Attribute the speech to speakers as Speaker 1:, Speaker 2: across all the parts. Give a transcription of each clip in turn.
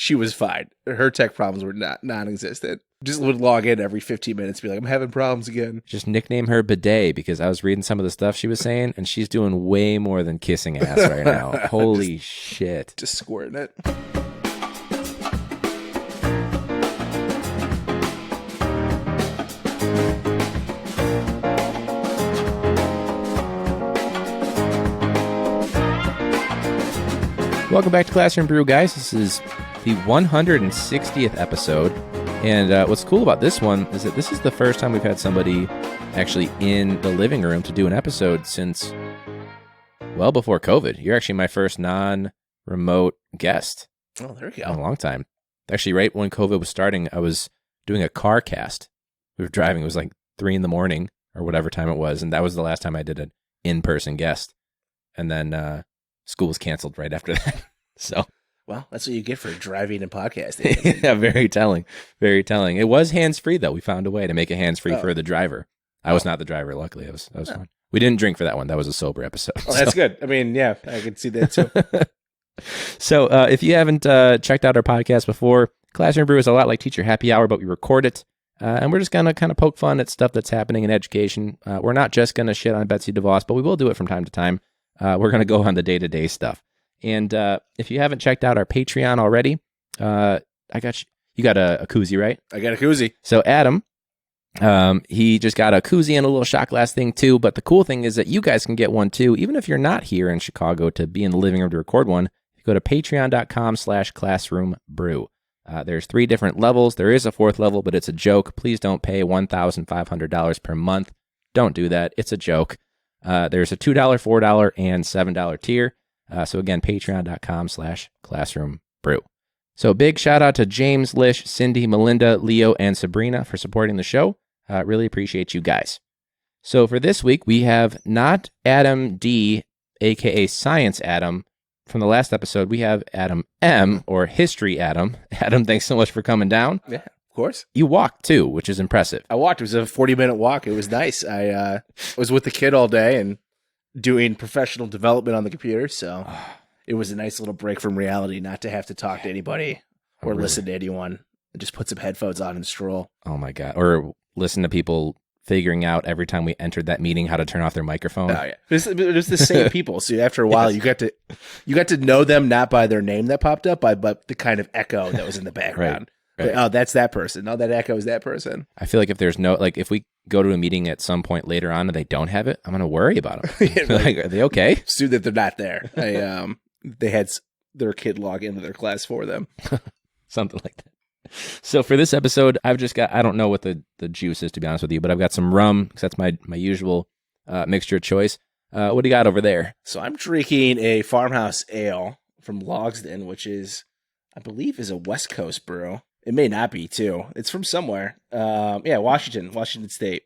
Speaker 1: she was fine. Her tech problems were non-existent. Just would log in every 15 minutes, be like, I'm having problems again.
Speaker 2: Just nickname her Bidet, because I was reading some of the stuff she was saying, and she's doing way more than kissing ass right now. Holy shit.
Speaker 1: Just squirting it.
Speaker 2: Welcome back to Classroom Brew, guys. This is the 160th episode. And what's cool about this one is that this is the first time we've had somebody actually in the living room to do an episode since well before COVID. You're actually my first non-remote guest.
Speaker 1: Oh, there you
Speaker 2: In a
Speaker 1: go.
Speaker 2: long time. Actually, right when COVID was starting, I was doing a car cast. We were driving. It was like 3 a.m. or whatever time it was. And that was the last time I did an in-person guest. And then school was canceled right after that. So...
Speaker 1: Well, that's what you get for driving and podcasting.
Speaker 2: Yeah, very telling. Very telling. It was hands-free, though. We found a way to make it hands-free for the driver. I was not the driver, luckily. That was fun. We didn't drink for that one. That was a sober episode.
Speaker 1: Oh, that's good. I mean, yeah, I can see that too.
Speaker 2: So if you haven't checked out our podcast before, Classroom Brew is a lot like Teacher Happy Hour, but we record it. And we're just going to kind of poke fun at stuff that's happening in education. We're not just going to shit on Betsy DeVos, but we will do it from time to time. We're going to go on the day-to-day stuff. And if you haven't checked out our Patreon already, you got a koozie, right?
Speaker 1: I got a koozie.
Speaker 2: So Adam, he just got a koozie and a little shot glass thing too. But the cool thing is that you guys can get one too, even if you're not here in Chicago to be in the living room to record one. You go to patreon.com/classroombrew. There's 3 different levels. There is a 4th level, but it's a joke. Please don't pay $1,500 per month. Don't do that. It's a joke. There's a $2, $4, and $7 tier. So again, patreon.com/classroombrew. So big shout out to James, Lish, Cindy, Melinda, Leo, and Sabrina for supporting the show. Really appreciate you guys. So for this week, we have not Adam D, aka Science Adam. From the last episode, we have Adam M, or History Adam. Adam, thanks so much for coming down.
Speaker 1: Yeah, of course.
Speaker 2: You walked too, which is impressive.
Speaker 1: I walked. It was a 40-minute walk. It was nice. I was with the kid all day and doing professional development on the computer, so it was a nice little break from reality not to have to talk to anybody or listen to anyone. Just put some headphones on and stroll.
Speaker 2: Oh my God. Or listen to people figuring out every time we entered that meeting how to turn off their microphone.
Speaker 1: Oh yeah, it was the same people. So after a while, you got to know them not by their name that popped up, but the kind of echo that was in the background.
Speaker 2: Right.
Speaker 1: Like, oh, that's that person. Oh, that echo is that person.
Speaker 2: I feel like if there's no, like, if we go to a meeting at some point later on and they don't have it, I'm going to worry about them. Like, are they okay?
Speaker 1: Assume that they're not there. They had their kid log into their class for them.
Speaker 2: Something like that. So for this episode, I've just got, I don't know what the juice is, to be honest with you, but I've got some rum, because that's my usual mixture of choice. What do you got over there?
Speaker 1: So I'm drinking a farmhouse ale from Logsden, which is, I believe, is a West Coast brew. It may not be, too. It's from somewhere. Washington State.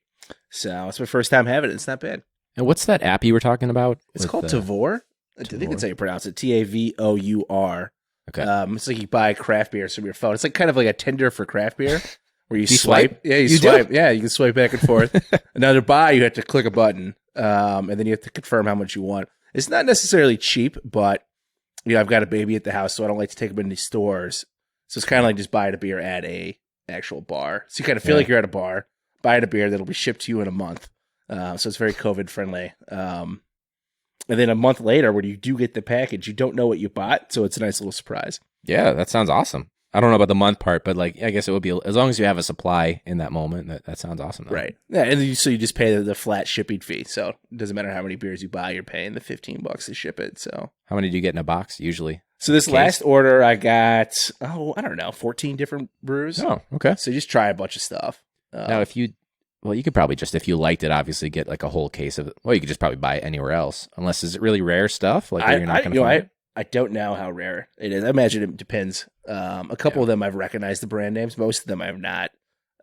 Speaker 1: So it's my first time having it. It's not bad.
Speaker 2: And what's that app you were talking about?
Speaker 1: It's called Tavour. I think it's how you pronounce it. Tavour.
Speaker 2: Okay.
Speaker 1: It's like you buy craft beers from your phone. It's like kind of like a Tinder for craft beer, where you
Speaker 2: You
Speaker 1: swipe.
Speaker 2: swipe?
Speaker 1: Yeah, you
Speaker 2: You
Speaker 1: swipe.
Speaker 2: do?
Speaker 1: Yeah, you can swipe back and forth. And now to buy, you have to click a button, and then you have to confirm how much you want. It's not necessarily cheap, but I've got a baby at the house, so I don't like to take them into stores. So it's kind of like just buying a beer at a actual bar. So you kind of feel like you're at a bar, buying a beer that'll be shipped to you in a month. So it's very COVID friendly. And then a month later, when you do get the package, you don't know what you bought, so it's a nice little surprise.
Speaker 2: Yeah, that sounds awesome. I don't know about the month part, but like, I guess it would be, as long as you have a supply in that moment, that sounds awesome. Though.
Speaker 1: Right. Yeah, and so you just pay the flat shipping fee. So it doesn't matter how many beers you buy, you're paying the $15 to ship it. So
Speaker 2: How many do you get in a box usually?
Speaker 1: So this
Speaker 2: Case?
Speaker 1: last order, I got, I don't know, 14 different brews.
Speaker 2: Oh, okay.
Speaker 1: So just try a bunch of stuff.
Speaker 2: Now, you could probably just, if you liked it, obviously get like a whole case of it. Well, you could just probably buy it anywhere else, unless is it really rare stuff? Like where you're not going to find it?
Speaker 1: I don't know how rare it is. I imagine it depends. A couple of them I've recognized the brand names. Most of them I have not.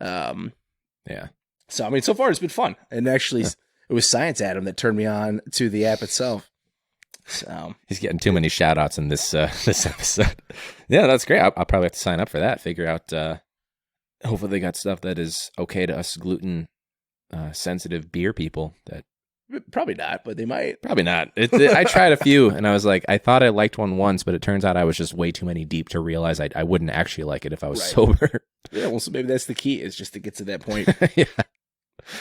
Speaker 2: Yeah.
Speaker 1: So, I mean, so far it's been fun. And actually, it was Science Adam that turned me on to the app itself. So
Speaker 2: He's getting too many shout outs in this this episode. Yeah, that's great. I'll probably have to sign up for that. Figure out, hopefully they got stuff that is okay to us gluten sensitive beer people that
Speaker 1: Probably not, but they might.
Speaker 2: Probably not. I tried a few, and I was like, I thought I liked one once, but it turns out I was just way too many deep to realize I wouldn't actually like it if I was sober.
Speaker 1: Yeah, well, so maybe that's the key, is just to get to that point.
Speaker 2: Yeah.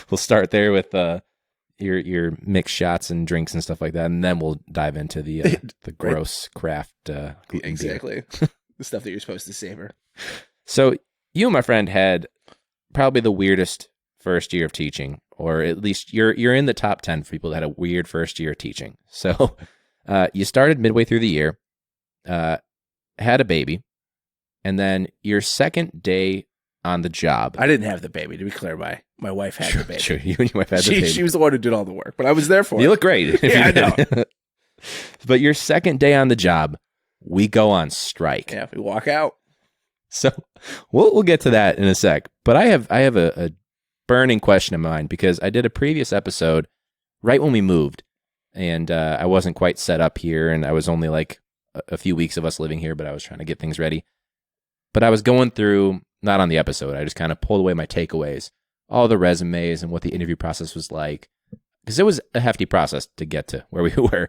Speaker 2: We'll start there with your mixed shots and drinks and stuff like that, and then we'll dive into the gross craft gluten
Speaker 1: Exactly. The stuff that you're supposed to savor.
Speaker 2: So you and my friend had probably the weirdest first year of teaching, or at least you're in the top 10 for people that had a weird first year of teaching. So you started midway through the year, had a baby, and then your second day on the job.
Speaker 1: I didn't have the baby, to be clear. My wife had the baby.
Speaker 2: Sure, you and your wife had the baby.
Speaker 1: She was the one who did all the work, but I was there for it.
Speaker 2: You look great.
Speaker 1: Yeah, I know.
Speaker 2: But your second day on the job, we go on strike.
Speaker 1: Yeah, we walk out.
Speaker 2: So we'll get to that in a sec. But I have a burning question in mind, because I did a previous episode right when we moved, and I wasn't quite set up here, and I was only like a few weeks of us living here, but I was trying to get things ready. But I was going through, not on the episode, I just kind of pulled away my takeaways, all the resumes and what the interview process was like, because it was a hefty process to get to where we were.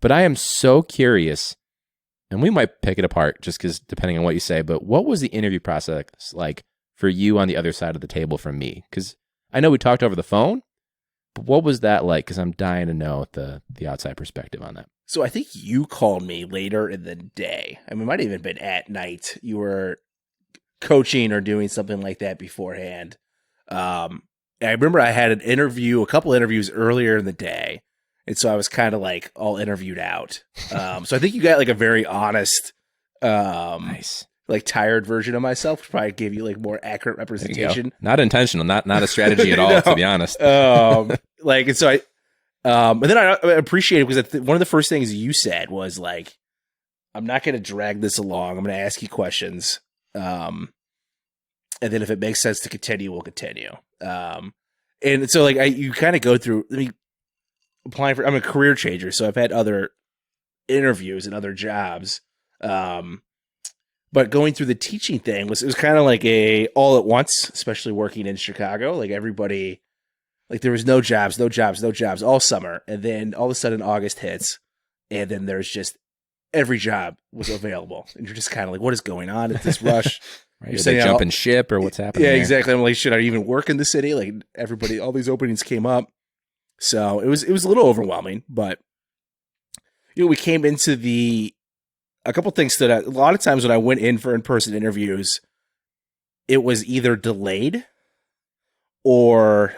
Speaker 2: But I am so curious, and we might pick it apart just because depending on what you say, but what was the interview process like for you on the other side of the table from me? Because I know we talked over the phone, but what was that like? Because I'm dying to know the outside perspective on that.
Speaker 1: So I think you called me later in the day. I mean, it might have even been at night. You were coaching or doing something like that beforehand. I remember I had a couple interviews earlier in the day. And so I was kind of like all interviewed out. So I think you got like a very honest,
Speaker 2: Nice.
Speaker 1: like tired version of myself, which probably gave you like more accurate representation.
Speaker 2: Not intentional, not a strategy at all,
Speaker 1: No.
Speaker 2: to be honest.
Speaker 1: Like, and so and then I appreciate it because one of the first things you said was like, I'm not going to drag this along. I'm going to ask you questions. And then if it makes sense to continue, we'll continue. And so like you kind of go through, applying for, I'm a career changer. So I've had other interviews and other jobs. But going through the teaching thing it was kind of like a all at once, especially working in Chicago, like everybody, like there was no jobs all summer. And then all of a sudden August hits and then there's just every job was available. And you're just kind of like, what is going on at this rush?
Speaker 2: Right, you're they jumping ship or what's happening?
Speaker 1: Yeah,
Speaker 2: there?
Speaker 1: Exactly. I'm like, should I even work in the city? Like everybody, all these openings came up. So it was a little overwhelming, but we came into a couple things stood out. A lot of times when I went in for in-person interviews, it was either delayed or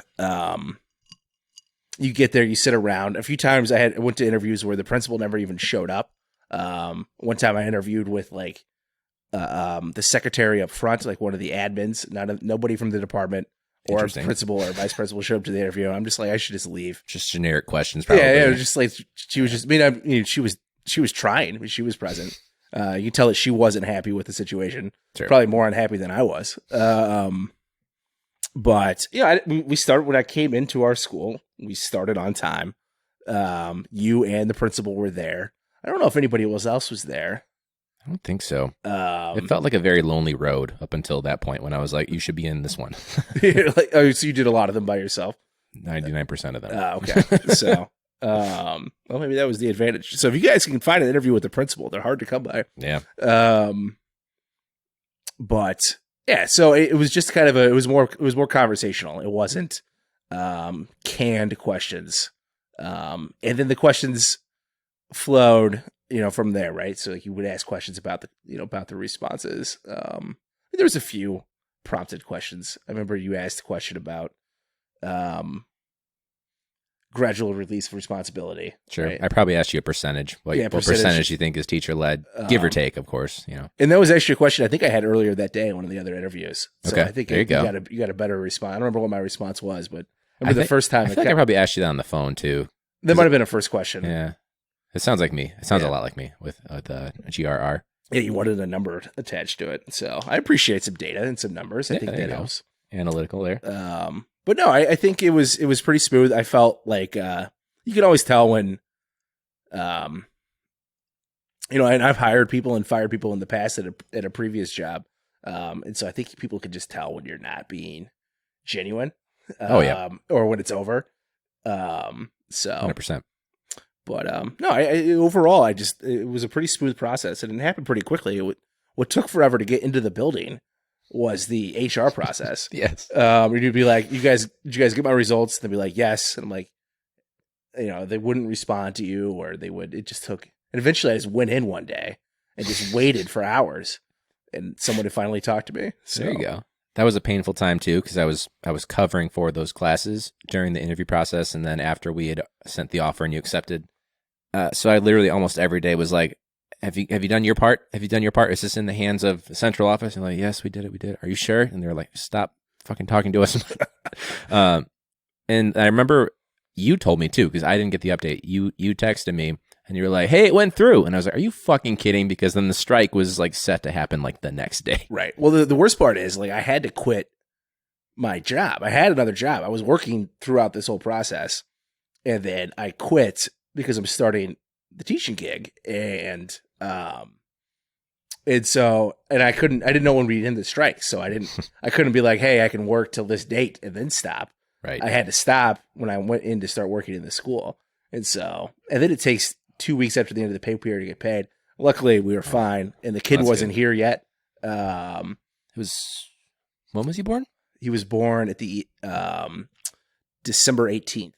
Speaker 1: you get there, you sit around. A few times I went to interviews where the principal never even showed up. One time I interviewed with like the secretary up front, like one of the admins, nobody from the department or principal or vice principal showed up to the interview. I'm just like, I should just leave.
Speaker 2: Just generic questions, probably.
Speaker 1: Yeah, it was just like she was just. She was trying. I mean, she was present. You can tell that she wasn't happy with the situation.
Speaker 2: Sure.
Speaker 1: Probably more unhappy than I was. But yeah, we started when I came into our school. We started on time. You and the principal were there. I don't know if anybody else was there.
Speaker 2: I don't think so. It felt like a very lonely road up until that point when I was like, you should be in this one.
Speaker 1: So you did a lot of them by yourself?
Speaker 2: 99% of them.
Speaker 1: Okay. So, well, maybe that was the advantage. So if you guys can find an interview with the principal, they're hard to come by.
Speaker 2: Yeah.
Speaker 1: But yeah, so it was just kind of it was more conversational. It wasn't canned questions. And then the questions flowed, from there, right? So like you would ask questions about the responses. There was a few prompted questions. I remember you asked a question about gradual release of responsibility.
Speaker 2: Sure.
Speaker 1: Right?
Speaker 2: I probably asked you a percentage. What percentage you think is teacher led, give or take, of course.
Speaker 1: And that was actually a question I think I had earlier that day in one of the other interviews. So
Speaker 2: okay.
Speaker 1: I think
Speaker 2: there you go.
Speaker 1: You got a better response. I don't remember what my response was, but I remember the first time.
Speaker 2: I feel like I probably asked you that on the phone too.
Speaker 1: That might have been a first question.
Speaker 2: Yeah. It sounds like me. It sounds a lot like me with the GRR.
Speaker 1: Yeah, you wanted a number attached to it. So I appreciate some data and some numbers. I think that helps.
Speaker 2: Analytical there.
Speaker 1: But no, I think it was pretty smooth. I felt like you can always tell when and I've hired people and fired people in the past at a previous job. And so I think people can just tell when you're not being genuine.
Speaker 2: Oh yeah.
Speaker 1: Or when it's over. So
Speaker 2: 100%.
Speaker 1: But no, overall, it was a pretty smooth process, and it happened pretty quickly. What took forever to get into the building was the HR process.
Speaker 2: Yes.
Speaker 1: You'd be like, did you guys get my results? And they'd be like, yes. And I'm like, they wouldn't respond to you, or it just took, and eventually I just went in one day and just waited for hours, and someone would finally talk to me. So
Speaker 2: There you go. That was a painful time too, because I was covering for those classes during the interview process, and then after we had sent the offer and you accepted, so I literally almost every day was like, "Have you done your part? Have you done your part? Is this in the hands of the central office?" And like, "Yes, we did it. Are you sure?" And they're like, "Stop fucking talking to us." And I remember you told me too, because I didn't get the update. You texted me and you were like, "Hey, it went through," and I was like, "Are you fucking kidding?" Because then the strike was like set to happen like the next day.
Speaker 1: Right. Well, the worst part is, like, I had to quit my job. I had another job. I was working throughout this whole process, and then I quit because I'm starting the teaching gig, and I didn't know when we'd end the strike, so I couldn't be like, "Hey, I can work till this date and then stop."
Speaker 2: Right.
Speaker 1: I had to stop when I went in to start working in the school, and then it takes 2 weeks after the end of the pay period to get paid. Luckily, we were fine, and the kid
Speaker 2: That's
Speaker 1: wasn't
Speaker 2: good.
Speaker 1: here yet.
Speaker 2: It was, when was he born?
Speaker 1: He was born at the December 18th.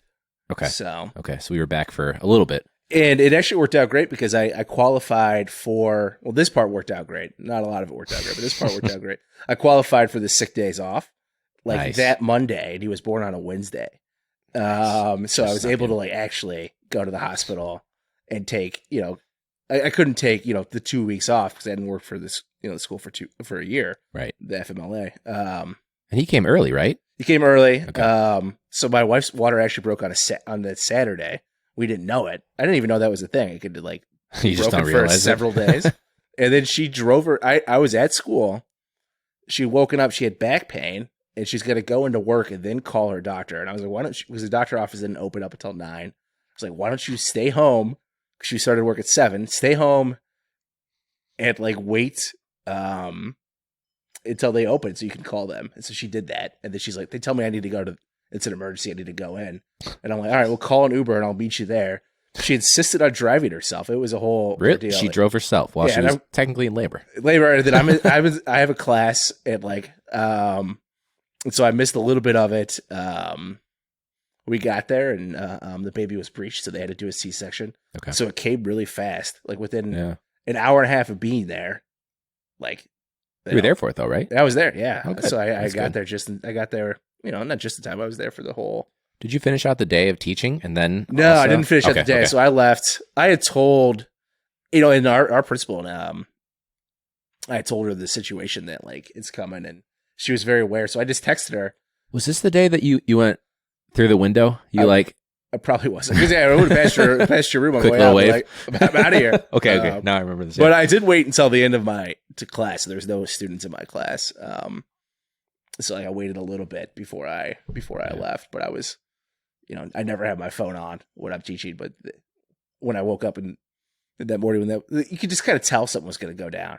Speaker 2: Okay.
Speaker 1: So
Speaker 2: We were back for a little bit.
Speaker 1: And it actually worked out great because I qualified for, well, this part worked out great. Not a lot of it worked out great, but this part worked out great. I qualified for the sick days off, like
Speaker 2: Nice.
Speaker 1: that Monday, and he was born on a Wednesday. So I was able to like actually go to the hospital and take, I couldn't take, the 2 weeks off because I hadn't worked for this, the school for a year,
Speaker 2: Right.
Speaker 1: the FMLA.
Speaker 2: And he came early, right?
Speaker 1: He came early.
Speaker 2: Okay.
Speaker 1: So my wife's water actually broke on that Saturday. We didn't know it. I didn't even know that was a thing. It could like
Speaker 2: You just
Speaker 1: broken
Speaker 2: don't
Speaker 1: for
Speaker 2: realize
Speaker 1: several days. And then she drove her. I was at school. She woken up. She had back pain, and she's gonna go into work and then call her doctor. And I was like, why don't you? Because the doctor office didn't open up until 9. I was like, why don't you stay home? Because she started work at 7. Stay home and like wait until they open so you can call them. And so she did that. And then she's like, they tell me I need to go to. It's an emergency. I need to go in. And I'm like, all right, we'll call an Uber and I'll meet you there. She insisted on driving herself. It was a whole
Speaker 2: Really?
Speaker 1: ordeal.
Speaker 2: She drove herself while she was technically in labor.
Speaker 1: Labor. And then I have a class at like, and so I missed a little bit of it. We got there and the baby was breached, so they had to do a C-section.
Speaker 2: Okay.
Speaker 1: So it came really fast, like within
Speaker 2: Yeah.
Speaker 1: an hour and a half of being there. Like
Speaker 2: You were there for it though, right?
Speaker 1: I was there, yeah.
Speaker 2: Oh, good.
Speaker 1: So I
Speaker 2: That's
Speaker 1: got
Speaker 2: good.
Speaker 1: there I got there, not just in time. I was there for the whole.
Speaker 2: Did you finish out the day of teaching and then?
Speaker 1: No,
Speaker 2: also?
Speaker 1: I didn't finish out the day.
Speaker 2: Okay.
Speaker 1: So I left. I had told, in our principal, I had told her the situation that like it's coming, and she was very aware. So I just texted her.
Speaker 2: Was this the day that you went through the window?
Speaker 1: I probably wasn't, because I would have passed your room on the
Speaker 2: Quick
Speaker 1: way
Speaker 2: little
Speaker 1: out.
Speaker 2: wave.
Speaker 1: Like, I'm out of here.
Speaker 2: Okay. Now I remember this.
Speaker 1: But I did wait until the end of to class. There was no students in my class. So like I waited a little bit before I left. But I was, I never had my phone on when I'm teaching. But when I woke up in that morning, you could just kind of tell something was going to go down.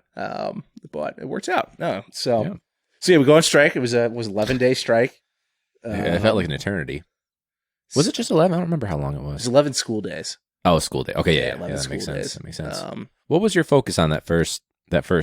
Speaker 1: But it worked out. No, so we go on strike. It was 11-day strike.
Speaker 2: It felt like an eternity. Was it just 11? I don't remember how long it
Speaker 1: It was
Speaker 2: was.
Speaker 1: 11 school days.
Speaker 2: Oh, school day. Okay, yeah,
Speaker 1: 11
Speaker 2: that
Speaker 1: school
Speaker 2: makes sense.
Speaker 1: days.
Speaker 2: That makes sense.
Speaker 1: What
Speaker 2: What was your focus on that first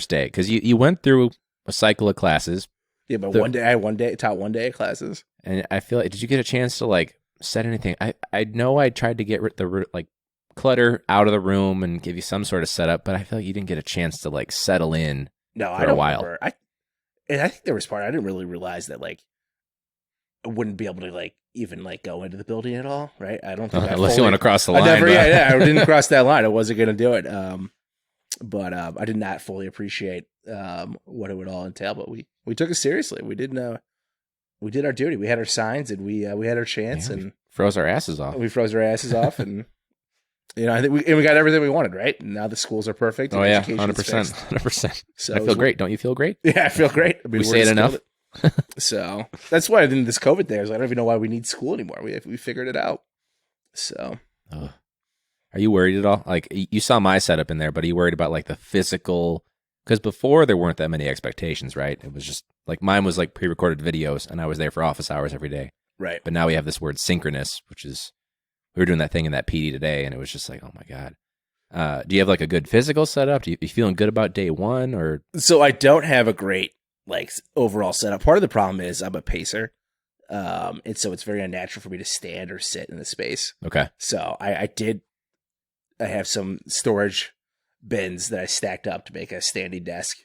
Speaker 2: day? Because you went through a cycle of classes,
Speaker 1: Yeah, but I taught 1 day of classes.
Speaker 2: and I feel like, did you get a chance to like set anything? I know I tried to get the like clutter out of the room and give you some sort of setup, but I feel like you didn't get a chance to like settle in.
Speaker 1: No,
Speaker 2: For
Speaker 1: I
Speaker 2: a
Speaker 1: don't
Speaker 2: while.
Speaker 1: remember. I think there was part I didn't really realize that like I wouldn't be able to like even like go into the building at all, right? I don't think
Speaker 2: Unless you want to cross the
Speaker 1: I
Speaker 2: line.
Speaker 1: never,
Speaker 2: but-
Speaker 1: I didn't cross that line. I wasn't going to do it. But I did not fully appreciate what it would all entail. But we took it seriously. We did our duty. We had our signs, and we had our chance,
Speaker 2: Yeah, we
Speaker 1: and
Speaker 2: froze our asses off.
Speaker 1: we froze our asses off, and I think we got everything we wanted, right? And now the schools are perfect.
Speaker 2: Oh
Speaker 1: and
Speaker 2: yeah,
Speaker 1: education's
Speaker 2: 100%,
Speaker 1: fixed.
Speaker 2: 100%.
Speaker 1: So
Speaker 2: I
Speaker 1: it
Speaker 2: feel
Speaker 1: was-
Speaker 2: great. Don't you feel great?
Speaker 1: Yeah, I feel great. I mean,
Speaker 2: We
Speaker 1: we're
Speaker 2: say it
Speaker 1: just
Speaker 2: enough?
Speaker 1: So that's why in this COVID thing, I was like, I don't even know why we need school anymore. We figured it out. So
Speaker 2: Ugh. Are you worried at all? Like you saw my setup in there, but are you worried about like the physical? Because before there weren't that many expectations, right? It was just like mine was like pre-recorded videos, and I was there for office hours every day.
Speaker 1: right.
Speaker 2: But now we have this word synchronous, which is we were doing that thing in that PD today, and it was just like, oh my God. Do you have like a good physical setup? Do you feeling good about day one, or?
Speaker 1: So I don't have a great like overall setup. Part of the problem is I'm a pacer. And so it's very unnatural for me to stand or sit in the space.
Speaker 2: Okay.
Speaker 1: So I have some storage bins that I stacked up to make a standing desk.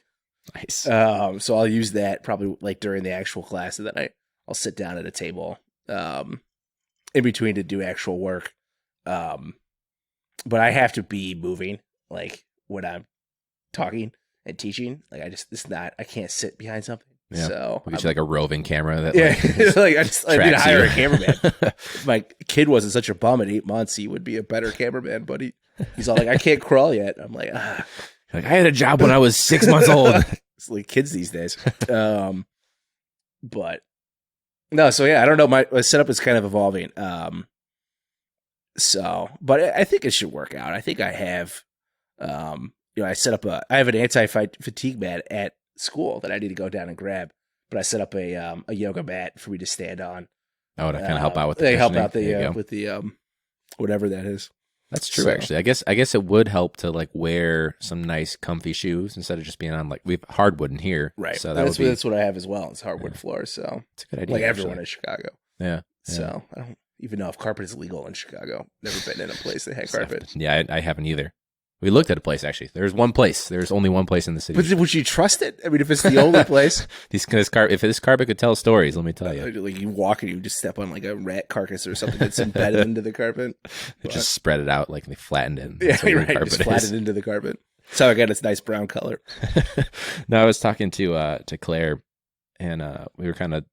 Speaker 2: Nice.
Speaker 1: So I'll use that probably like during the actual class, and then I'll sit down at a table in between to do actual work. But I have to be moving like when I'm talking and teaching. Like I can't sit behind something.
Speaker 2: Yeah.
Speaker 1: So
Speaker 2: We'll get you like a roving camera that
Speaker 1: like I need to hire
Speaker 2: you.
Speaker 1: a cameraman. If my kid wasn't such a bum at 8 months, he would be a better cameraman, but he's all like, I can't crawl yet. I'm like,
Speaker 2: Like, I had a job when I was 6 months old.
Speaker 1: It's like kids these days. But no, so yeah, I don't know. My setup is kind of evolving. But I think it should work out. I think I have, I set up I have an anti-fatigue mat at school that I need to go down and grab, but I set up a yoga mat for me to stand on.
Speaker 2: Oh, to kind of help out with the
Speaker 1: they help
Speaker 2: cushioning.
Speaker 1: out with the whatever that is.
Speaker 2: That's true,
Speaker 1: So-
Speaker 2: actually. I guess it would help to like wear some nice, comfy shoes instead of just being on like we have hardwood in here,
Speaker 1: Right.
Speaker 2: So
Speaker 1: that's what I have as well. It's hardwood floors, so
Speaker 2: it's a good idea.
Speaker 1: like
Speaker 2: actually.
Speaker 1: everyone in Chicago.
Speaker 2: Yeah.
Speaker 1: So I don't even know if carpet is legal in Chicago. Never been in a place that had carpet.
Speaker 2: Yeah, I haven't either. We looked at a place actually. There's one place. There's only one place in the city.
Speaker 1: But would you trust it? I mean, if it's the only place,
Speaker 2: If this carpet could tell stories, let me tell you,
Speaker 1: like you walk and you just step on like a rat carcass or something that's embedded into the carpet.
Speaker 2: they just spread it out like they flattened it.
Speaker 1: Yeah,
Speaker 2: That's what
Speaker 1: right.
Speaker 2: carpet
Speaker 1: Just
Speaker 2: is.
Speaker 1: flattened into the carpet. So I got its nice brown color.
Speaker 2: No, I was talking to Claire, and we were kind of.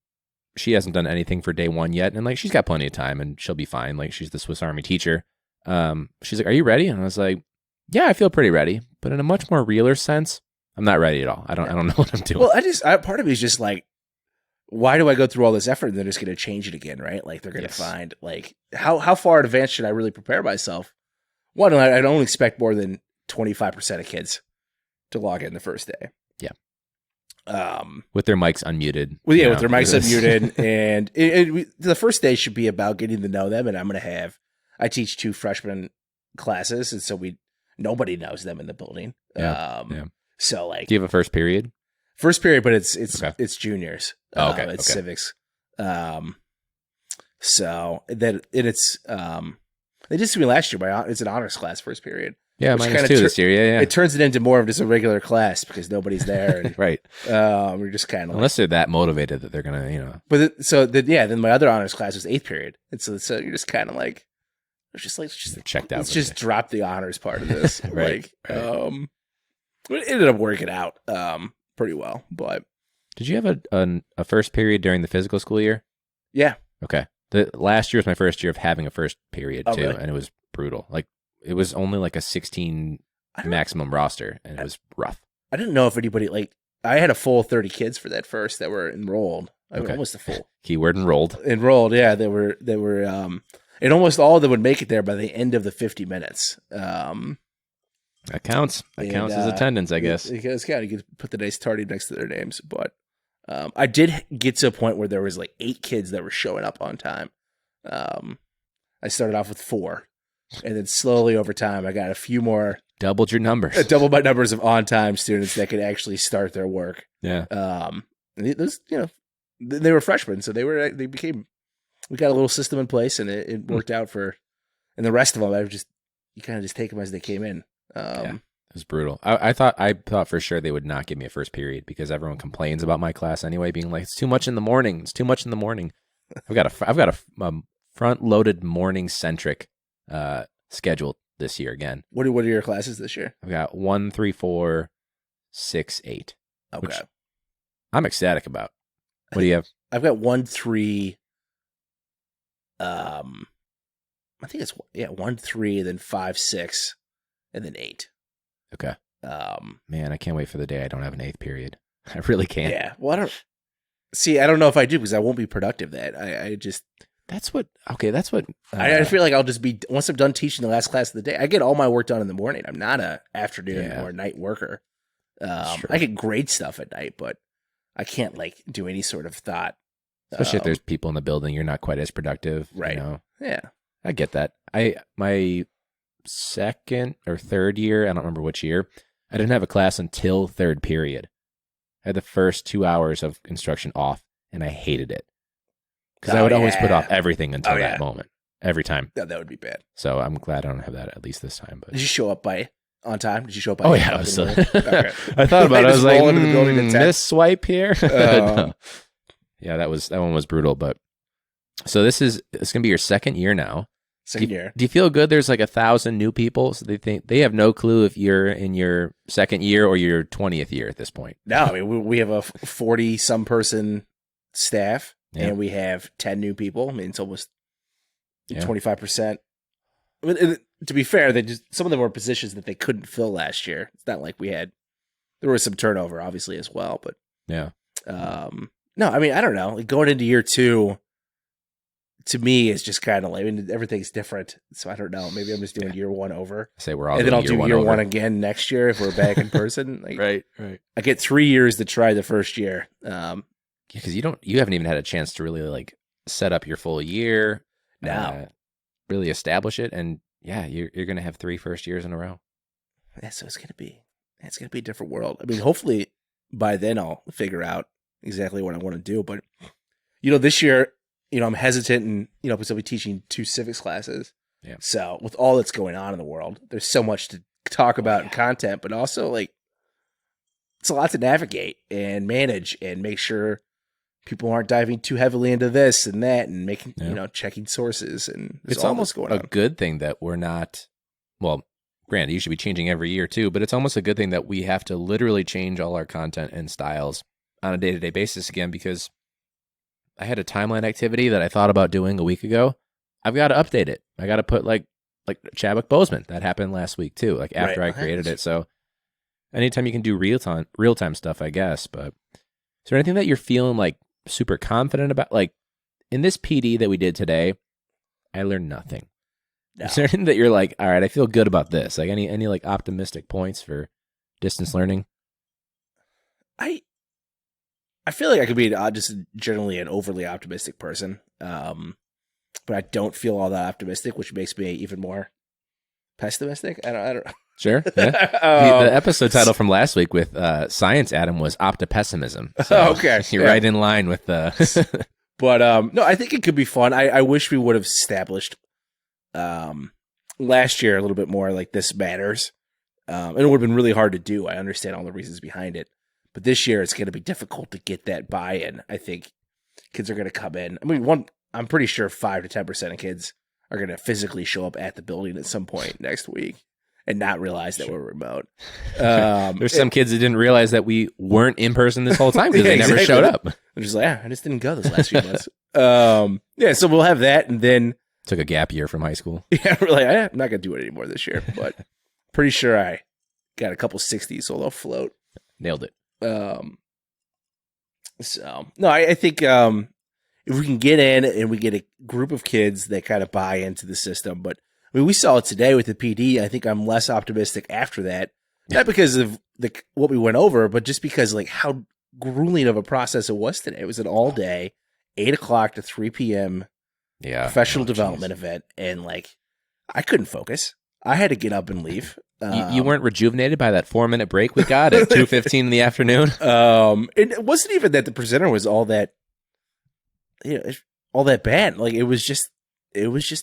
Speaker 2: She hasn't done anything for day one yet, and like she's got plenty of time, and she'll be fine. Like she's the Swiss Army teacher. She's like, "Are you ready?" And I was like, "Yeah, I feel pretty ready, but in a much more realer sense, I'm not ready at all. I don't know what I'm doing."
Speaker 1: Well, part of me is just like, why do I go through all this effort and they're just going to change it again, right? Like they're going to
Speaker 2: Yes.
Speaker 1: find like how far in advance should I really prepare myself? One, I don't expect more than 25% of kids to log in the first day.
Speaker 2: Yeah.
Speaker 1: With
Speaker 2: their mics unmuted.
Speaker 1: Well, yeah,
Speaker 2: you
Speaker 1: with
Speaker 2: know,
Speaker 1: their mics
Speaker 2: this-
Speaker 1: unmuted, and the first day should be about getting to know them. And I teach 2 freshman classes, and so nobody knows them in the building.
Speaker 2: Yeah.
Speaker 1: So like,
Speaker 2: Do you have a first period?
Speaker 1: first period, but it's
Speaker 2: Okay.
Speaker 1: it's juniors.
Speaker 2: Oh, okay,
Speaker 1: It's
Speaker 2: okay.
Speaker 1: civics. So that it's they did to me last year. It's an honors class first period.
Speaker 2: Yeah,
Speaker 1: Which
Speaker 2: mine
Speaker 1: kinda
Speaker 2: is too
Speaker 1: tur-
Speaker 2: this year. Yeah.
Speaker 1: It turns it into more of just a regular class because nobody's there, and
Speaker 2: Right.
Speaker 1: we're just kind of.
Speaker 2: Unless they're that motivated that they're gonna,
Speaker 1: Then my other honors class was 8th period, and so you're just kind of like, let's just
Speaker 2: checked out.
Speaker 1: let's
Speaker 2: for
Speaker 1: just
Speaker 2: the day.
Speaker 1: drop the honors part of this,
Speaker 2: Right,
Speaker 1: It ended up working out pretty well, but
Speaker 2: Did you have a first period during the physical school year?
Speaker 1: yeah,
Speaker 2: Okay. The last year was my first year of having a first period
Speaker 1: Oh,
Speaker 2: too,
Speaker 1: really?
Speaker 2: and it was brutal. Like it was only like a 16
Speaker 1: I don't-
Speaker 2: maximum roster, and it was rough.
Speaker 1: I didn't know if anybody like I had a full 30 kids for that first that were enrolled. I mean,
Speaker 2: Okay.
Speaker 1: almost a full
Speaker 2: Keyword enrolled.
Speaker 1: enrolled. Yeah, they were and almost all of them would make it there by the end of the 50 minutes.
Speaker 2: That counts. That
Speaker 1: And,
Speaker 2: counts as attendance, I guess.
Speaker 1: Because you could put the nice tardy next to their names. But I did get to a point where there was like 8 kids that were showing up on time. I started off with 4, and then slowly over time, I got a few more,
Speaker 2: Doubled your numbers.
Speaker 1: double my numbers of on-time students that could actually start their work.
Speaker 2: Yeah.
Speaker 1: And those, they were freshmen, so we got a little system in place, and it worked out for. And the rest of them, you kind of just take them as they came in.
Speaker 2: Yeah. It was brutal. I thought for sure they would not give me a first period because everyone complains about my class anyway, being like, it's too much in the morning. It's too much in the morning. I've got a front loaded morning centric schedule this year again.
Speaker 1: What are your classes this year?
Speaker 2: I've got 1, 3, 4, 6, 8.
Speaker 1: Okay.
Speaker 2: Which I'm ecstatic about. What do you have?
Speaker 1: I've got 1, 3. I think it's 1, 3, then 5, 6, and then 8.
Speaker 2: Okay.
Speaker 1: Um,
Speaker 2: Man, I can't wait for the day I don't have an 8th period. I really can't.
Speaker 1: yeah. Well, I don't know if I do because I won't be productive.
Speaker 2: That's what.
Speaker 1: I feel like I'll just be once I'm done teaching the last class of the day. I get all my work done in the morning. I'm not a afternoon
Speaker 2: Yeah.
Speaker 1: or night worker.
Speaker 2: That's true.
Speaker 1: I can grade stuff at night, but I can't like do any sort of thought.
Speaker 2: Especially if there's people in the building, you're not quite as productive.
Speaker 1: Right.
Speaker 2: You know?
Speaker 1: Yeah.
Speaker 2: I get that. My second or third year, I don't remember which year, I didn't have a class until third period. I had the first 2 hours of instruction off, and I hated it because I would always put off everything until that moment, every time.
Speaker 1: No, that would be bad.
Speaker 2: So I'm glad I don't have that at least this time. But
Speaker 1: Did you show up on time? Did you show up?
Speaker 2: Oh yeah, I was
Speaker 1: okay.
Speaker 2: I thought about it. I was like,
Speaker 1: into the building at 10.
Speaker 2: this swipe here. No. Yeah, that one was brutal. But so it's gonna be your second year now.
Speaker 1: Second year.
Speaker 2: Do you feel good? There's like 1,000 new people, so they have no clue if you're in your second year or your 20th year at this point.
Speaker 1: No, I mean we have a 40-some person staff, and we have 10 new people. I mean, it's almost 25%. I mean, to be fair, some of them were positions that they couldn't fill last year. It's not like there was some turnover, obviously, as well. But
Speaker 2: yeah,
Speaker 1: no, I mean, I don't know. Like going into year 2. To me, it's just kind of like, I mean, everything's different. So I don't know. Maybe I'm just doing year 1 over.
Speaker 2: Say we're all
Speaker 1: and then I'll do year
Speaker 2: over.
Speaker 1: 1 again next year if we're back in person. Like,
Speaker 2: right.
Speaker 1: I get 3 years to try the first year.
Speaker 2: Because you haven't even had a chance to really like set up your full year. Really establish it, and you're gonna have 3 first years in a row.
Speaker 1: Yeah, so it's gonna be a different world. I mean, hopefully by then I'll figure out exactly what I want to do. But this year, I'm hesitant, and because I'll be teaching 2 civics classes.
Speaker 2: Yeah.
Speaker 1: So with all that's going on in the world, there's so much to talk about in content, but also like it's a lot to navigate and manage and make sure people aren't diving too heavily into this and that and making, checking sources. And
Speaker 2: it's almost
Speaker 1: going
Speaker 2: a good thing that we're not, well, granted, you should be changing every year too, but it's almost a good thing that we have to literally change all our content and styles on a day-to-day basis again, because I had a timeline activity that I thought about doing a week ago. I've got to update it. I got to put like Chadwick Boseman. That happened last week too, like after I created it. So anytime you can do real time stuff, I guess. But is there anything that you're feeling like super confident about? Like in this PD that we did today, I learned nothing. No. Is there anything that you're like, all right, I feel good about this? Like any like optimistic points for distance learning?
Speaker 1: I feel like I could be just generally an overly optimistic person, but I don't feel all that optimistic, which makes me even more pessimistic. I don't.
Speaker 2: Sure. Yeah. The episode title from last week with Science Adam was Optipessimism. So
Speaker 1: okay,
Speaker 2: you're right in line with the.
Speaker 1: But no, I think it could be fun. I wish we would have established last year a little bit more like this matters, and it would have been really hard to do. I understand all the reasons behind it. But this year, it's going to be difficult to get that buy-in. I think kids are going to come in. I mean, I'm pretty sure 5 to 10% of kids are going to physically show up at the building at some point next week and not realize that we're remote.
Speaker 2: There's some kids that didn't realize that we weren't in person this whole time because they never showed up.
Speaker 1: I'm just like, I just didn't go this last few months. So we'll have that, and then
Speaker 2: took a gap year from high school.
Speaker 1: Yeah, we're like, I'm not going to do it anymore this year, but pretty sure I got a couple 60s, so they'll float.
Speaker 2: Nailed it.
Speaker 1: So no, I think if we can get in and we get a group of kids that kind of buy into the system, but I mean, we saw it today with the PD. I think I'm less optimistic after that, not because of what we went over, but just because like how grueling of a process it was today. It was an all day, 8 o'clock to 3 p.m. professional development event, and like I couldn't focus. I had to get up and leave.
Speaker 2: You weren't rejuvenated by that 4-minute break we got at 2:15 in the afternoon.
Speaker 1: It wasn't even that the presenter was all that, all that bad. Like it was just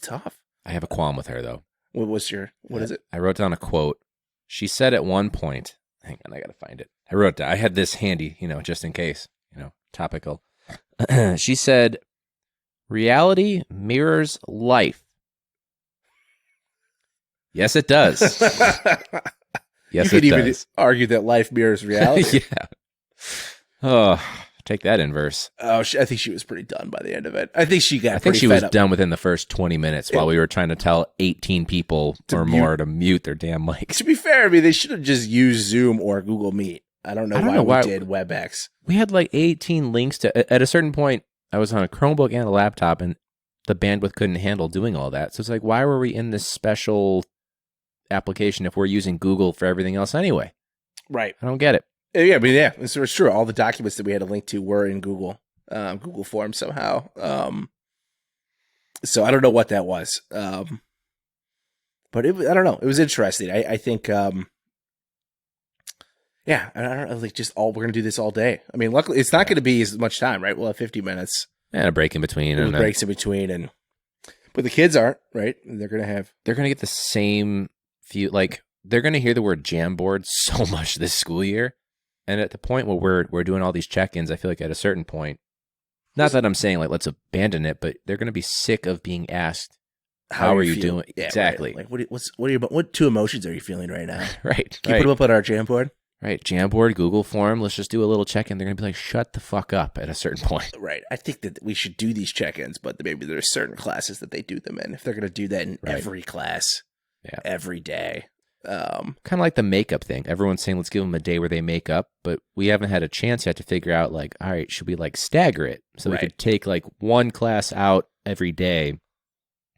Speaker 1: tough.
Speaker 2: I have a qualm with her though.
Speaker 1: What is it?
Speaker 2: I wrote down a quote. She said at one point, hang on, I got to find it. I wrote down, I had this handy, just in case, topical. She said, reality mirrors life. Yes, it does. Yes,
Speaker 1: you could
Speaker 2: it
Speaker 1: even
Speaker 2: does.
Speaker 1: argue that life mirrors reality.
Speaker 2: Yeah. Oh, take that inverse.
Speaker 1: Oh, I think she was pretty done by the end of it. I think she got.
Speaker 2: I think she was done within the first 20 minutes while we were trying to tell 18 people or more to mute their damn mics.
Speaker 1: To be fair, I mean they should have just used Zoom or Google Meet. I don't know why we did WebEx.
Speaker 2: We had like 18 links to. At a certain point, I was on a Chromebook and a laptop, and the bandwidth couldn't handle doing all that. So it's like, why were we in this special application if we're using Google for everything else anyway?
Speaker 1: Right.
Speaker 2: I don't get it.
Speaker 1: Yeah, I mean, yeah, it's true. All the documents that we had to link to were in Google Forms somehow. So I don't know what that was. But I don't know. It was interesting. I think, yeah, I don't know. Like we're going to do this all day. I mean, luckily it's not going to be as much time, right? We'll have 50 minutes.
Speaker 2: And a break in between.
Speaker 1: With breaks in between. But the kids aren't, right? They're going to
Speaker 2: get the same few, like they're going to hear the word Jamboard so much this school year. And at the point where we're doing all these check-ins, I feel like at a certain point, not that I'm saying like let's abandon it, but they're going to be sick of being asked, how are you doing?
Speaker 1: Yeah,
Speaker 2: exactly.
Speaker 1: Right. Like what two emotions are you feeling right now?
Speaker 2: Right.
Speaker 1: Can you put them up on our Jamboard?
Speaker 2: Right. Jamboard, Google form. Let's just do a little check-in. They're going to be like, shut the fuck up at a certain point.
Speaker 1: Right. I think that we should do these check-ins, but maybe there's certain classes that they do them in. If they're going to do that in every class, every day.
Speaker 2: Kind of like the makeup thing. Everyone's saying, let's give them a day where they make up, but we haven't had a chance yet to figure out like, all right, should we like stagger it? So we could take like one class out every day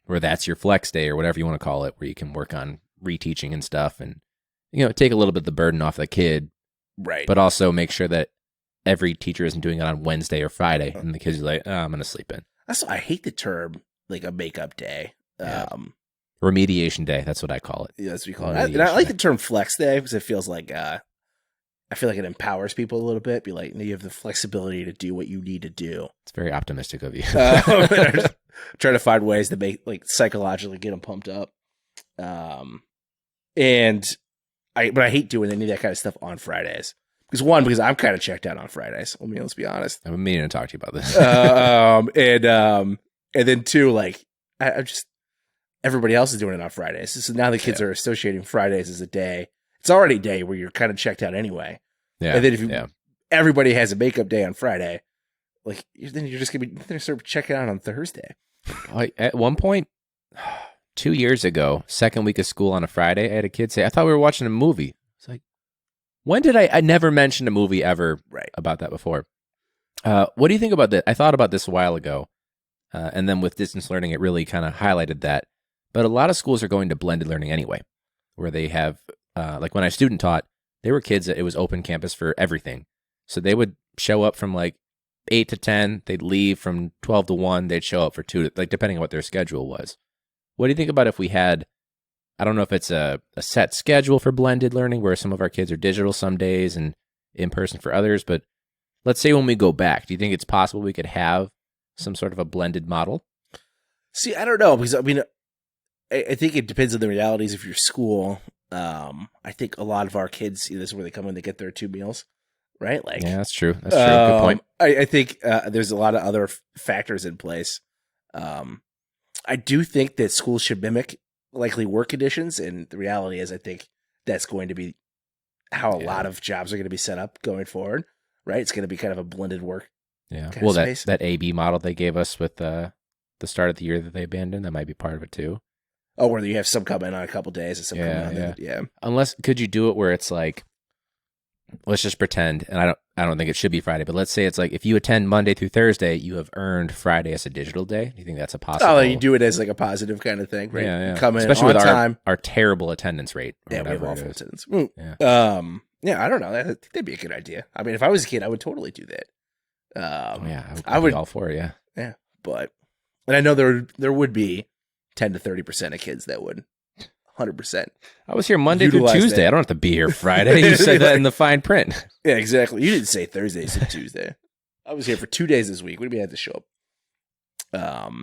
Speaker 2: where that's your flex day or whatever you want to call it, where you can work on reteaching and stuff and, take a little bit of the burden off the kid.
Speaker 1: Right.
Speaker 2: But also make sure that every teacher isn't doing it on Wednesday or Friday. And the kids are like, I'm going to sleep in.
Speaker 1: That's why I hate the term like a makeup day.
Speaker 2: Remediation day. That's what I call it.
Speaker 1: Yeah, that's what we call it. And I like the term flex day because it feels like, I feel like it empowers people a little bit. Be like, you have the flexibility to do what you need to do.
Speaker 2: It's very optimistic of you.
Speaker 1: Trying to find ways to make like psychologically get them pumped up. But I hate doing any of that kind of stuff on Fridays. Because I'm kind of checked out on Fridays. Let's be honest.
Speaker 2: I've been meaning to talk to you about this.
Speaker 1: And then two, like I'm just everybody else is doing it on Fridays. So now the kids are associating Fridays as a day. It's already a day where you're kind of checked out anyway.
Speaker 2: Yeah.
Speaker 1: And then if everybody has a makeup day on Friday, like then you're just gonna start checking out on Thursday.
Speaker 2: At one point, 2 years ago, second week of school on a Friday, I had a kid say, I thought we were watching a movie. It's like, when did I never mentioned a movie ever about that before. What do you think about that? I thought about this a while ago. And then with distance learning, it really kind of highlighted that. But a lot of schools are going to blended learning anyway, where they have, like when I student taught, there were kids that it was open campus for everything. So they would show up from like 8 to 10, they'd leave from 12 to 1, they'd show up for 2, like depending on what their schedule was. What do you think about if we had, I don't know if it's a set schedule for blended learning where some of our kids are digital some days and in person for others, but let's say when we go back, do you think it's possible we could have some sort of a blended model?
Speaker 1: See, I don't know, because I think it depends on the realities of your school. I think a lot of our kids, this is where they come in, they get their 2 meals, right? Like,
Speaker 2: yeah, that's true. That's true. Good point.
Speaker 1: I think there's a lot of other factors in place. I do think that schools should mimic likely work conditions, and the reality is I think that's going to be how a lot of jobs are going to be set up going forward, right? It's going to be kind of a blended work.
Speaker 2: Yeah. Well, that AB model they gave us with the start of the year that they abandoned, that might be part of it too.
Speaker 1: Oh, where you have some come in on a couple days and some come in. Yeah.
Speaker 2: Unless, could you do it where it's like, let's just pretend, and I don't think it should be Friday, but let's say it's like if you attend Monday through Thursday, you have earned Friday as a digital day. Do you think that's a possible?
Speaker 1: Oh, you do it as like a positive kind of thing, right?
Speaker 2: Yeah.
Speaker 1: You come in
Speaker 2: especially
Speaker 1: on
Speaker 2: with
Speaker 1: time.
Speaker 2: Our terrible attendance rate.
Speaker 1: Yeah, we have awful attendance.
Speaker 2: Yeah.
Speaker 1: I don't know. I think that'd be a good idea. I mean, if I was a kid, I would totally do that.
Speaker 2: I would be all for it. Yeah.
Speaker 1: Yeah, and I know there would be 10 to 30% of kids that would 100%.
Speaker 2: I was here Monday through Tuesday. I don't have to be here Friday. You said that in the fine print.
Speaker 1: Yeah, exactly. You didn't say Thursday, you said Tuesday. I was here for 2 days this week. What do you mean I had to show up?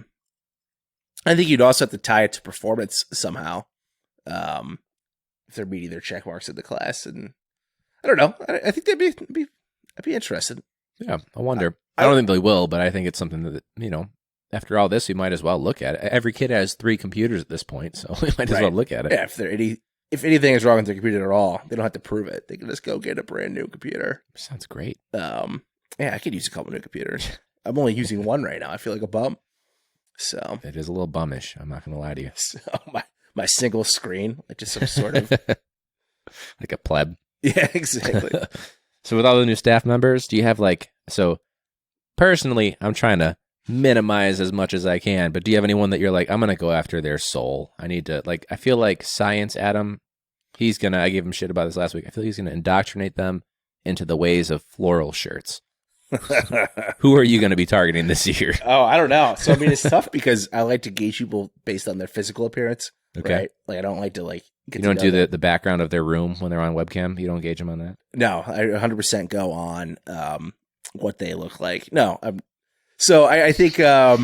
Speaker 1: I think you'd also have to tie it to performance somehow. If they're meeting their check marks in the class, and I don't know. I think I'd be interested.
Speaker 2: Yeah, I wonder. I don't think they will, but I think it's something that, after all this, we might as well look at it. Every kid has 3 computers at this point, so we might as well look at it.
Speaker 1: Yeah, if anything is wrong with their computer at all, they don't have to prove it. They can just go get a brand new computer.
Speaker 2: Sounds great.
Speaker 1: Yeah, I could use a couple new computers. I'm only using one right now. I feel like a bum. So
Speaker 2: it is a little bummish. I'm not going to lie to you.
Speaker 1: So my single screen, like just some sort of
Speaker 2: like a pleb.
Speaker 1: Yeah, exactly.
Speaker 2: So with all the new staff members, do you have personally, I'm trying to minimize as much as I can, but do you have anyone that you're like, I'm going to go after their soul? I need to, I feel like Science Adam, I gave him shit about this last week. I feel like he's going to indoctrinate them into the ways of floral shirts. Who are you going to be targeting this year?
Speaker 1: Oh, I don't know. So I mean, it's tough because I like to gauge people based on their physical appearance.
Speaker 2: Okay.
Speaker 1: Right? Like I don't like to
Speaker 2: You
Speaker 1: get
Speaker 2: don't
Speaker 1: to
Speaker 2: do
Speaker 1: know
Speaker 2: the background of their room when they're on webcam? You don't gauge them on that?
Speaker 1: No, I 100% go on what they look like. No, so I think yeah,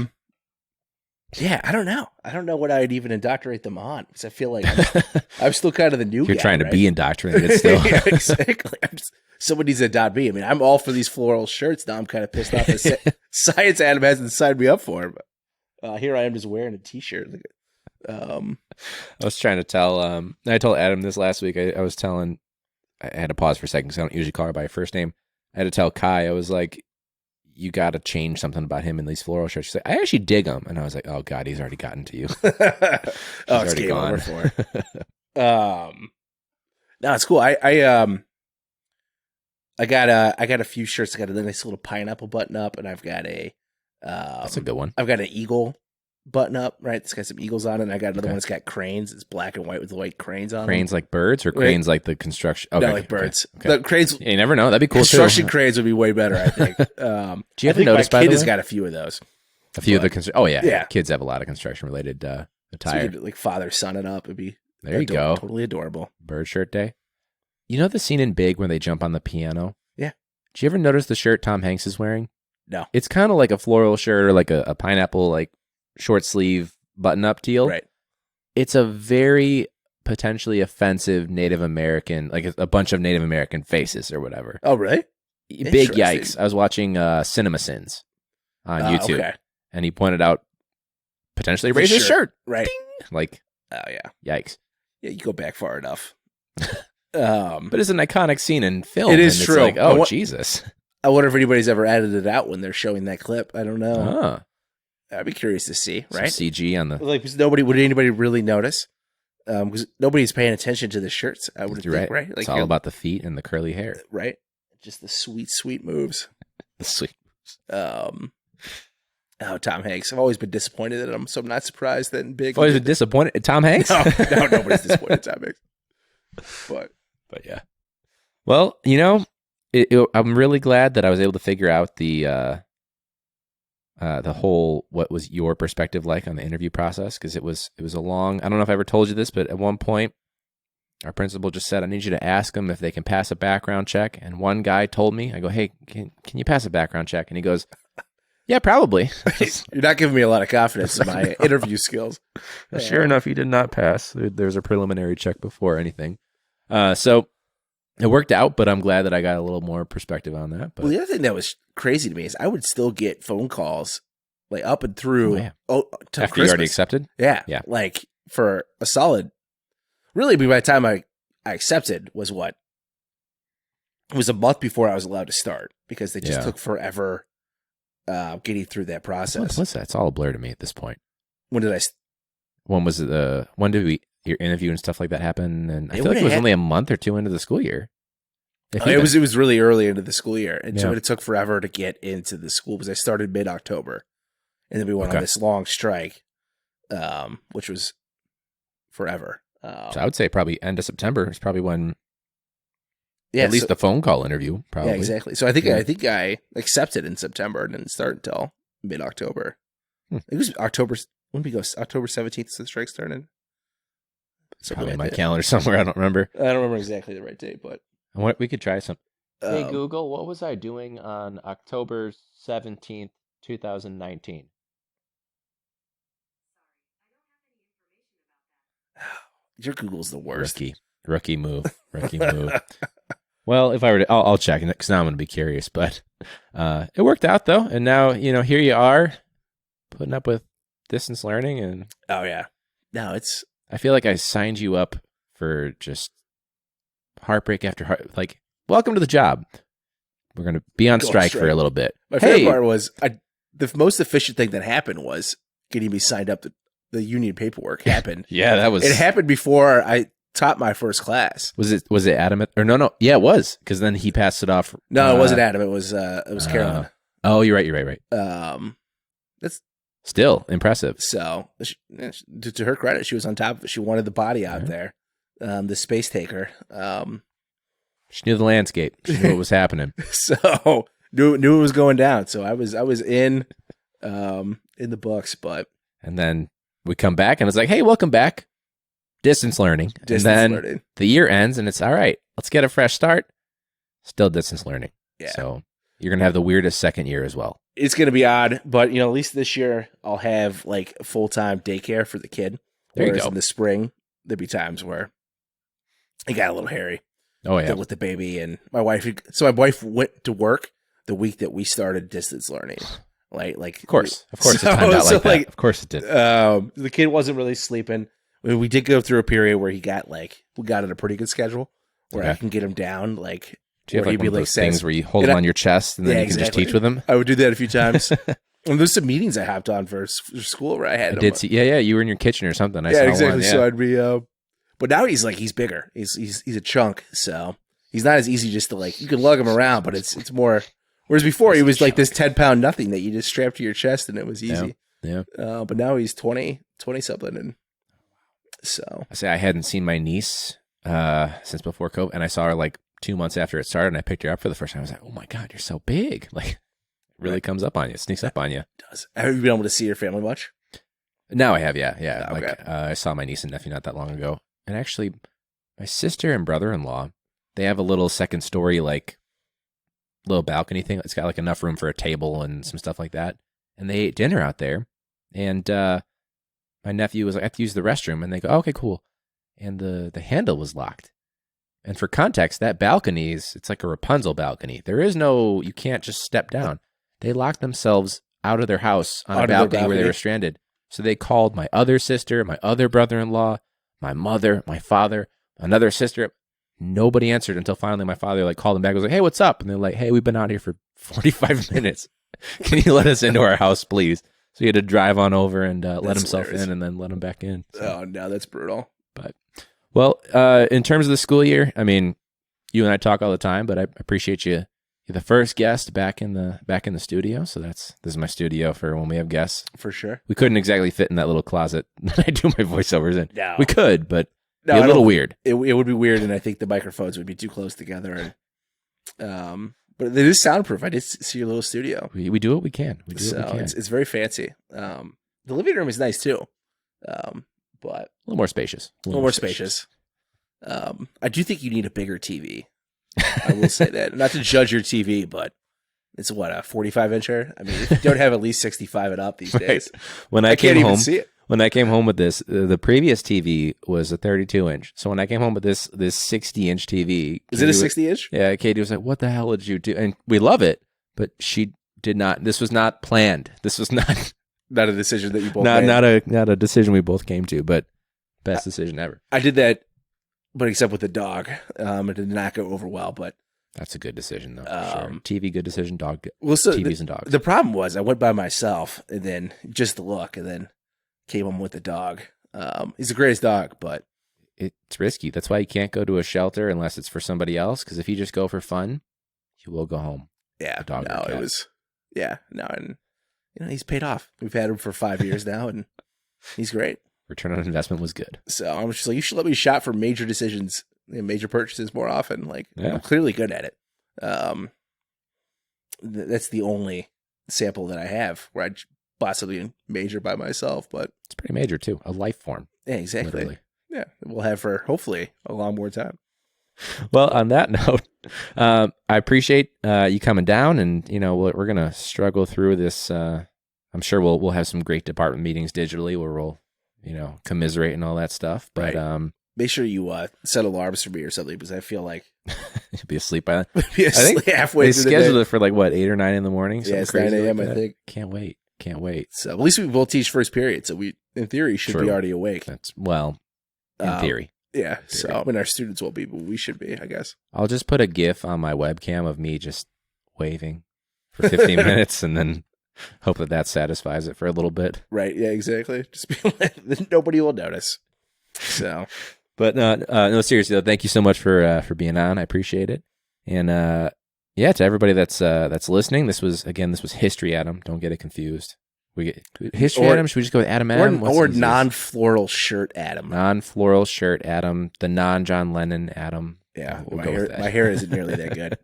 Speaker 1: I don't know. I don't know what I'd even indoctrinate them on because I feel like I'm still kind of the new
Speaker 2: You're
Speaker 1: guy,
Speaker 2: trying to
Speaker 1: right?
Speaker 2: be indoctrinated still.
Speaker 1: Yeah, exactly. Someone needs to adopt me. I mean, I'm all for these floral shirts. Now I'm kind of pissed off that Science Adam hasn't signed me up for it. But here I am just wearing a t-shirt.
Speaker 2: I was trying to tell, I told Adam this last week. I was telling, I had to pause for a second because I don't usually call her by her first name. I had to tell Kai, I was like, you got to change something about him in these floral shirts. She's like, I actually dig them. And I was like, oh God, he's already gotten to you.
Speaker 1: It's game over for her. No, it's cool. I got a few shirts. I got a nice little pineapple button up, and I've got a
Speaker 2: That's a good one.
Speaker 1: I've got an eagle button up, right? It's got some eagles on it, and I got another
Speaker 2: Okay.
Speaker 1: one that's got cranes. It's black and white with the white cranes on
Speaker 2: Cranes like birds or
Speaker 1: Right.
Speaker 2: cranes like the construction?
Speaker 1: them.
Speaker 2: Okay,
Speaker 1: No, like birds.
Speaker 2: Okay.
Speaker 1: The cranes,
Speaker 2: Yeah, you never know. That'd be cool
Speaker 1: construction
Speaker 2: too.
Speaker 1: cranes would be way better, I think.
Speaker 2: Do you
Speaker 1: I
Speaker 2: ever
Speaker 1: think
Speaker 2: notice,
Speaker 1: my
Speaker 2: by
Speaker 1: kid
Speaker 2: the
Speaker 1: has
Speaker 2: way?
Speaker 1: got a few of those.
Speaker 2: A few of the oh yeah,
Speaker 1: Yeah.
Speaker 2: kids have a lot of construction related
Speaker 1: So
Speaker 2: attire.
Speaker 1: you could, like father son it up. It'd be
Speaker 2: There you go.
Speaker 1: totally adorable.
Speaker 2: Bird shirt day. You know the scene in Big where they jump on the piano?
Speaker 1: Yeah.
Speaker 2: Did you ever notice the shirt Tom Hanks is wearing?
Speaker 1: No.
Speaker 2: It's kind of like a floral shirt or like a pineapple, like short sleeve button up deal.
Speaker 1: Right.
Speaker 2: It's a very potentially offensive Native American, like a bunch of Native American faces or whatever.
Speaker 1: Oh, really?
Speaker 2: Big
Speaker 1: Interesting.
Speaker 2: yikes. I was watching Cinema Sins on YouTube,
Speaker 1: Okay.
Speaker 2: and he pointed out potentially
Speaker 1: The
Speaker 2: racist shirt.
Speaker 1: Right.
Speaker 2: Like,
Speaker 1: Oh, yeah.
Speaker 2: yikes.
Speaker 1: Yeah, you go back far enough.
Speaker 2: But it's an iconic scene in film.
Speaker 1: It is
Speaker 2: and
Speaker 1: true.
Speaker 2: It's like,
Speaker 1: I
Speaker 2: oh,
Speaker 1: wa-
Speaker 2: Jesus.
Speaker 1: I wonder if anybody's ever added it out when they're showing that clip. I don't know.
Speaker 2: Oh,
Speaker 1: I'd be curious to see,
Speaker 2: some
Speaker 1: right?
Speaker 2: CG on the.
Speaker 1: Like, would anybody really notice? Because nobody's paying attention to the shirts. I would
Speaker 2: You're
Speaker 1: think,
Speaker 2: right.
Speaker 1: right? Like,
Speaker 2: It's all about the feet and the curly hair.
Speaker 1: right. Just the sweet, sweet moves.
Speaker 2: Sweet.
Speaker 1: Oh, Tom Hanks. I've always been disappointed in him, so I'm not surprised that in Big.
Speaker 2: Always disappointed. Tom Hanks?
Speaker 1: no, nobody's disappointed in Tom Hanks.
Speaker 2: But yeah. Well, you know, I'm really glad that I was able to figure out the whole what was your perspective like on the interview process, because it was a long. I don't know if I ever told you this, but at one point, our principal just said, "I need you to ask them if they can pass a background check." And one guy told me, "I go, hey, can you pass a background check?" And he goes, "Yeah, probably."
Speaker 1: You're not giving me a lot of confidence in my interview skills.
Speaker 2: Sure enough, he did not pass. There's a preliminary check before anything. So it worked out, but I'm glad that I got a little more perspective on that. But
Speaker 1: Well, the other thing that was crazy to me is I would still get phone calls like up and through.
Speaker 2: Oh, yeah.
Speaker 1: Till
Speaker 2: after you already
Speaker 1: Christmas.
Speaker 2: accepted?
Speaker 1: Yeah.
Speaker 2: Yeah.
Speaker 1: Like for a solid, really, by the time I accepted was what? It was a month before I was allowed to start because they just
Speaker 2: Yeah.
Speaker 1: took forever getting through that process.
Speaker 2: What's that? It's all a blur to me at this point.
Speaker 1: When did I?
Speaker 2: When was it? When did your interview and stuff like that happen? And I
Speaker 1: It
Speaker 2: feel like it
Speaker 1: would've
Speaker 2: was
Speaker 1: had-
Speaker 2: only a month or two into the school year. If
Speaker 1: It
Speaker 2: even.
Speaker 1: was really early into the school year, and so
Speaker 2: Yeah.
Speaker 1: it took forever to get into the school because I started mid-October, and then we went
Speaker 2: Okay.
Speaker 1: on this long strike, which was forever.
Speaker 2: So I would say probably end of September is probably when
Speaker 1: Yeah,
Speaker 2: at least
Speaker 1: so-
Speaker 2: the phone call interview. Probably.
Speaker 1: yeah, exactly. So I think
Speaker 2: Yeah.
Speaker 1: I accepted in September and didn't start until mid-October.
Speaker 2: Hmm.
Speaker 1: It was October. When did we go? October 17th. The strike started. Something
Speaker 2: Probably
Speaker 1: like
Speaker 2: in my
Speaker 1: that.
Speaker 2: calendar somewhere. I don't remember.
Speaker 1: I don't remember exactly the right date, but
Speaker 2: We could try some. Hey
Speaker 1: um,
Speaker 2: Google, what was I doing on October 17th, 2019?
Speaker 1: your Google's the worst.
Speaker 2: Rookie move. Well, if I were to, I'll check it because now I'm going to be curious. But it worked out though, and now here you are, putting up with distance learning, and
Speaker 1: Oh yeah. No, it's
Speaker 2: I feel like I signed you up for just heartbreak after heart. Like, welcome to the job. We're going to be on
Speaker 1: Go on
Speaker 2: strike for
Speaker 1: strike.
Speaker 2: a little bit.
Speaker 1: my favorite part was the most efficient thing that happened was getting me signed up. The union paperwork happened.
Speaker 2: Yeah, that was.
Speaker 1: It happened before I taught my first class.
Speaker 2: Was it Adam or no? Yeah, it was because then he passed it off.
Speaker 1: No, it wasn't Adam. It was Carolyn.
Speaker 2: Oh, you're right.
Speaker 1: That's
Speaker 2: Still impressive.
Speaker 1: so. To her credit, she was on top of it. She wanted the body out there, the space taker.
Speaker 2: She knew the landscape. She knew what was happening.
Speaker 1: So knew it was going down. So I was in the books, but
Speaker 2: And then we come back and it's like, hey, welcome back. Distance learning. And then the year ends and it's all right, let's get a fresh start. Still distance learning.
Speaker 1: Yeah.
Speaker 2: So you're going to have the weirdest second year as well.
Speaker 1: It's going to be odd, but at least this year I'll have like full-time daycare for the kid.
Speaker 2: There you
Speaker 1: Whereas
Speaker 2: go.
Speaker 1: in the spring, there'd be times where it got a little hairy.
Speaker 2: Oh, yeah.
Speaker 1: With the baby and my wife. So my wife went to work the week that we started distance learning. Like
Speaker 2: Of course. It timed out like that. Of course it did.
Speaker 1: The kid wasn't really sleeping. We did go through a period where we got in a pretty good schedule where I can get him down. Like,
Speaker 2: do you have like one of those things where you hold him on your chest and then you can just teach with him?
Speaker 1: I would do that a few times. And there's some meetings I hopped on for school where I had him.
Speaker 2: Did see, yeah, you were in your kitchen or something. I saw
Speaker 1: exactly.
Speaker 2: One, yeah.
Speaker 1: So I'd be, but now he's bigger. He's a chunk, so he's not as easy just to you can lug him around, but it's more. Whereas before he was like this 10-pound nothing that you just strapped to your chest and it was easy.
Speaker 2: Yeah.
Speaker 1: But now he's 20 something, and so
Speaker 2: I hadn't seen my niece since before COVID, and I saw her like 2 months after it started, and I picked her up for the first time. I was like, oh my God, you're so big. Like, it really comes up on you, sneaks up on you.
Speaker 1: It does. Have you been able to see your family much?
Speaker 2: Now I have, yeah.
Speaker 1: Okay.
Speaker 2: Like, I saw my niece and nephew not that long ago. And actually, my sister and brother-in-law, they have a little second story, like, little balcony thing. It's got like enough room for a table and some stuff like that. And they ate dinner out there. And my nephew was like, I have to use the restroom. And they go, oh, okay, cool. And the handle was locked. And for context, that balcony it's like a Rapunzel balcony. There is no, you can't just step down. They locked themselves out of their house on a balcony where they were stranded. So they called my other sister, my other brother-in-law, my mother, my father, another sister. Nobody answered until finally my father called them back. Was like, hey, what's up? And they're like, hey, we've been out here for 45 minutes. Can you let us into our house, please? So he had to drive on over and let himself in and then let him back in. So.
Speaker 1: Oh, no, that's brutal.
Speaker 2: But, well, in terms of the school year, I mean, you and I talk all the time, but I appreciate you. You're the first guest back in the studio. So this is my studio for when we have guests.
Speaker 1: For sure.
Speaker 2: We couldn't exactly fit in that little closet that I do my voiceovers in.
Speaker 1: No.
Speaker 2: We could, but it'd be a little weird.
Speaker 1: It would be weird, and I think the microphones would be too close together. And but it is soundproof. I did see your little studio.
Speaker 2: We do what we can.
Speaker 1: It's very fancy. The living room is nice too, but
Speaker 2: a little more spacious.
Speaker 1: A little more spacious. I do think you need a bigger TV. I will say that. Not to judge your TV, but it's a 45-incher. I mean, if you don't have at least 65 and up these days,
Speaker 2: when I
Speaker 1: can't
Speaker 2: came home,
Speaker 1: even see it.
Speaker 2: When I came home with this, the previous TV was a 32-inch. So when I came home with this 60-inch TV,
Speaker 1: is it a 60-inch?
Speaker 2: Yeah, Katie was like, "What the hell did you do?" And we love it, but she did not. This was not planned. This was not
Speaker 1: a decision that you both made.
Speaker 2: Not a decision we both came to, but best decision ever.
Speaker 1: I did that, but except with the dog, it did not go over well. But
Speaker 2: that's a good decision, though. Sure. TV, good decision. Dog,
Speaker 1: well, so
Speaker 2: TVs and dogs.
Speaker 1: The problem was I went by myself, and then just the look, and then came home with the dog. He's the greatest dog, but
Speaker 2: it's risky. That's why you can't go to a shelter unless it's for somebody else. Because if you just go for fun, you will go home.
Speaker 1: Yeah, and he's paid off. We've had him for 5 years now, and he's great.
Speaker 2: Return on investment was good.
Speaker 1: So I'm just like, you should let me shop for major decisions, major purchases more often. I'm clearly good at it. That's the only sample that I have where I possibly major by myself, but
Speaker 2: it's pretty major too. A life form.
Speaker 1: Yeah, exactly. Literally. Yeah, we'll have for hopefully a long more time.
Speaker 2: Well, on that note, I appreciate you coming down, and we're gonna struggle through this. I'm sure we'll have some great department meetings digitally where we'll commiserate and all that stuff. But
Speaker 1: right. Make sure you set alarms for me or something, because I feel like
Speaker 2: you'll be asleep by then.
Speaker 1: I think halfway.
Speaker 2: They scheduled it for 8 or 9 in the morning.
Speaker 1: Yeah, it's 9 a.m. I think.
Speaker 2: Can't wait.
Speaker 1: So at least we both teach first period, so we, in theory, should be already awake.
Speaker 2: In theory.
Speaker 1: Yeah. So our students won't be, but we should be, I guess.
Speaker 2: I'll just put a GIF on my webcam of me just waving for 15 minutes, and then hope that satisfies it for a little bit.
Speaker 1: Right. Yeah. Exactly. Just be like, nobody will notice. So,
Speaker 2: but no, seriously though, thank you so much for being on. I appreciate it, and to everybody that's listening, this was History Adam. Don't get it confused. We get History Adam. Should we just go with Adam M?
Speaker 1: Or non-floral shirt Adam.
Speaker 2: Non-floral shirt Adam. The non-John Lennon Adam.
Speaker 1: Yeah, my hair isn't nearly that good.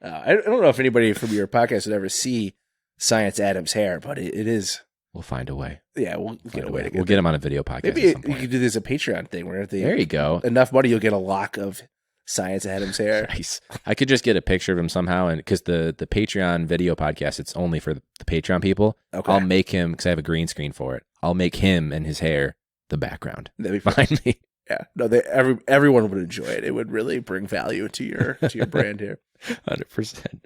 Speaker 1: I don't know if anybody from your podcast would ever see Science Adam's hair, but it is.
Speaker 2: We'll find a way.
Speaker 1: Yeah, we'll get a way to get
Speaker 2: We'll get him on a video podcast.
Speaker 1: Maybe
Speaker 2: at some
Speaker 1: you
Speaker 2: point.
Speaker 1: could do this a Patreon thing where if they
Speaker 2: There you go.
Speaker 1: enough money, you'll get a lock of Science Adam's hair.
Speaker 2: Nice. I could just get a picture of him somehow, and because the Patreon video podcast, it's only for the Patreon people.
Speaker 1: Okay,
Speaker 2: I'll make him, because I have a green screen for it. I'll make him and his hair the background
Speaker 1: that'd be fun.
Speaker 2: behind me.
Speaker 1: Yeah, no, everyone would enjoy it. It would really bring value to your brand here.
Speaker 2: 100%.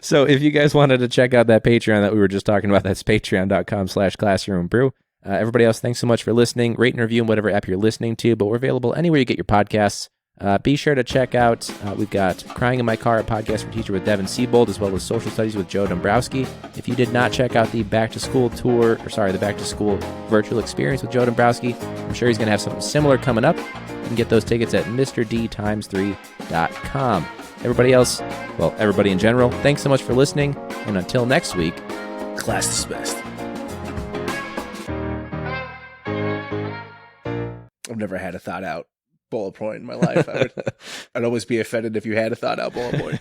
Speaker 2: So if you guys wanted to check out that Patreon that we were just talking about, that's patreon.com/classroombrew. Everybody else, thanks so much for listening. Rate and review in whatever app you're listening to, but we're available anywhere you get your podcasts. Be sure to check out, we've got Crying in My Car, a podcast for teacher with Devin Siebold, as well as Social Studies with Joe Dombrowski. If you did not check out the back to school virtual experience with Joe Dombrowski, I'm sure he's going to have something similar coming up. You can get those tickets at MrD3.com. Everybody else, well, everybody in general, thanks so much for listening. And until next week,
Speaker 1: Class dismissed. I've never had a thought out bullet point in my life. I'd always be offended if you had a thought out bullet point.